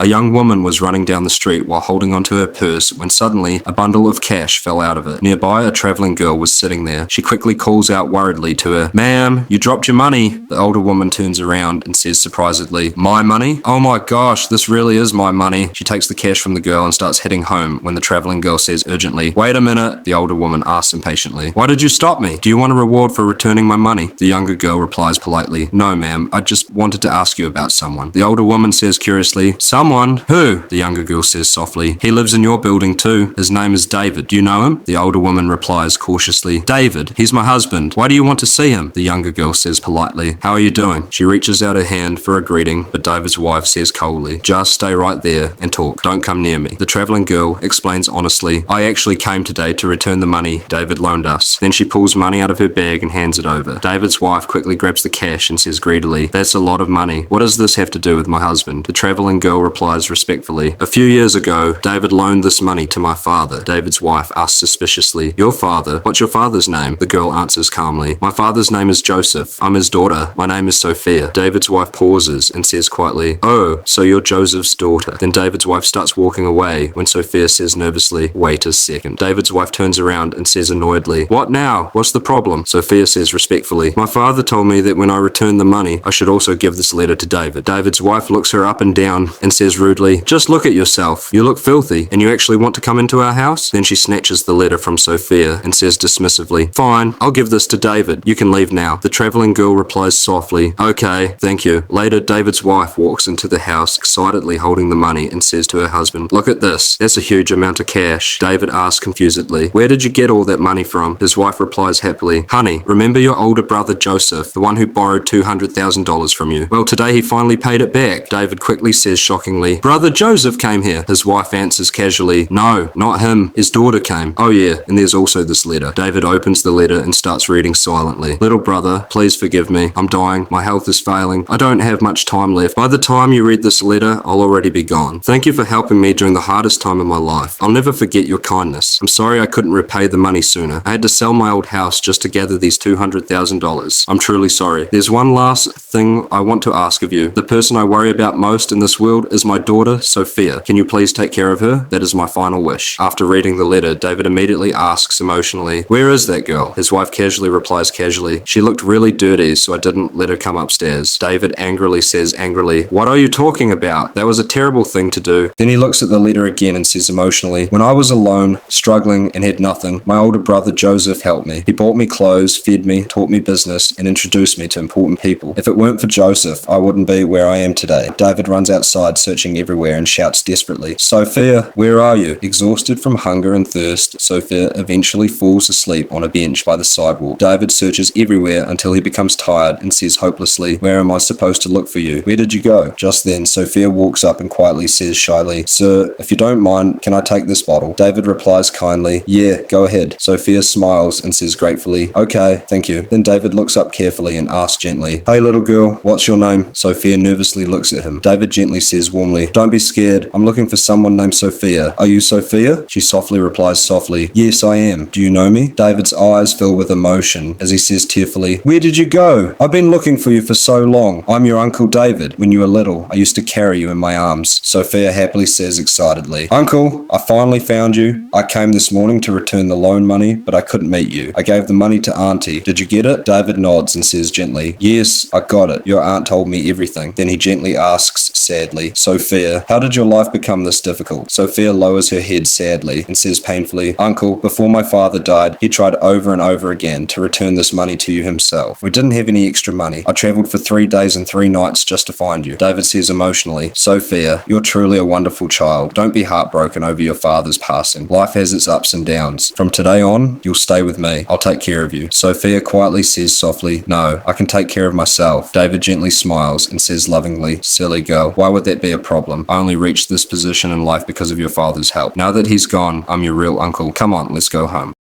A young woman was running down the street while holding onto her purse when suddenly a bundle of cash fell out of it. Nearby, a traveling girl was sitting there. She quickly calls out worriedly to her, "Ma'am, you dropped your money." The older woman turns around and says surprisedly, "My money? Oh my gosh, this really is my money." She takes the cash from the girl and starts heading home when the traveling girl says urgently, "Wait a minute." The older woman asks impatiently, "Why did you stop me? Do you want a reward for returning my money?" The younger girl replies politely, "No, ma'am, I just wanted to ask you about someone." The older woman says curiously, "Someone? Who?" The younger girl says softly, "He lives in your building too. His name is David. Do you know him?" The older woman replies cautiously, "David, he's my husband. Why do you want to see him?" The younger girl says politely, "How are you doing?" She reaches out her hand for a greeting, but David's wife says coldly, "Just stay right there and talk. Don't come near me." The traveling girl explains honestly, "I actually came today to return the money David loaned us." Then she pulls money out of her bag and hands it over. David's wife quickly grabs the cash and says greedily, "That's a lot of money. What does this have to do with my husband?" The traveling girl replies respectfully, "A few years ago, David loaned this money to my father." David's wife asks suspiciously, "Your father? What's your father's name?" The girl answers calmly, "My father's name is Joseph. I'm his daughter. My name is Sophia." David's wife pauses and says quietly, "Oh, so you're Joseph's daughter." Then David's wife starts walking away when Sophia says nervously, "Wait a second." David's wife turns around and says annoyedly, "What now? What's the problem?" Sophia says respectfully, "My father told me that when I return the money, I should also give this letter to David." David's wife looks her up and down and says rudely, "Just look at yourself. You look filthy, and you actually want to come into our house?" Then she snatches the letter from Sophia and says dismissively, "Fine, I'll give this to David. You can leave now." The traveling girl replies softly, "Okay, thank you." Later, David's wife walks into the house excitedly holding the money and says to her husband, "Look at this. That's a huge amount of cash." David asks confusedly, "Where did you get all that money from?" His wife replies happily, "Honey, remember your older brother Joseph, the one who borrowed $200,000 from you? Well, today he finally paid it back." David quickly says shockingly, "Brother Joseph came here." His wife answers casually, "No, not him. His daughter came." "Oh yeah, and there's also this letter." David opens the letter and starts reading silently. "Little brother, please forgive me. I'm dying. My health is failing. I don't have much time left. By the time you read this letter, I'll already be gone. Thank you for helping me during the hardest time of my life. I'll never forget your kindness. I'm sorry I couldn't repay the money sooner. I had to sell my old house just to gather these $200,000. I'm truly sorry. There's one last thing I want to ask of you. The person I worry about most in this world is my daughter, Sophia. Can you please take care of her? That is my final wish." After reading the letter, David immediately asks emotionally, "Where is that girl?" His wife casually replies casually, "She looked really dirty, so I didn't let her come upstairs." David angrily says angrily, "What are you talking about? That was a terrible thing to do." Then he looks at the letter again and says emotionally, "When I was alone, struggling and had nothing, my older brother Joseph helped me. He bought me clothes, fed me, taught me business, and introduced me to important people. If it weren't for Joseph, I wouldn't be where I am today." David runs outside searching everywhere and shouts desperately, "Sophia, where are you?" Exhausted from hunger and thirst, Sophia eventually falls asleep on a bench by the sidewalk. David searches everywhere until he becomes tired and says hopelessly, "Where am I supposed to look for you? Where did you go?" Just then, Sophia walks up and quietly says shyly, "Sir, if you don't mind, can I take this bottle?" David replies kindly, "Yeah, go ahead." Sophia smiles and says gratefully, "Okay, thank you." Then David looks up carefully and asks gently, "Hey little girl, what's your name?" Sophia nervously looks at him. David gently says warmly, "Don't be scared. I'm looking for someone named Sophia. Are you Sophia?" She softly replies softly, "Yes, I am. Do you know me?" David's eyes fill with emotion as he says tearfully, "Where did you go? I've been looking for you for so long. I'm your Uncle David. When you were little, I used to carry you in my arms." Sophia happily says excitedly, "Uncle, I finally found you. I came this morning to return the loan money, but I couldn't meet you. I gave the money to Auntie. Did you get it?" David nods and says gently, "Yes, I got it. Your aunt told me everything." Then he gently asks sadly, "Sophia, how did your life become this difficult?" Sophia lowers her head sadly and says painfully, "Uncle, before my father died, he tried over and over again to return this money to you himself. We didn't have any extra money. I traveled for 3 days and 3 nights just to find you." David says emotionally, "Sophia, you're truly a wonderful child. Don't be heartbroken over your father's passing. Life has its ups and downs. From today on, you'll stay with me. I'll take care of you." Sophia quietly says softly, "No, I can take care of myself." David gently smiles and says lovingly, "Silly girl, why would that be a problem? I only reached this position in life because of your father's help. Now that he's gone, I'm your real uncle. Come on, let's go home."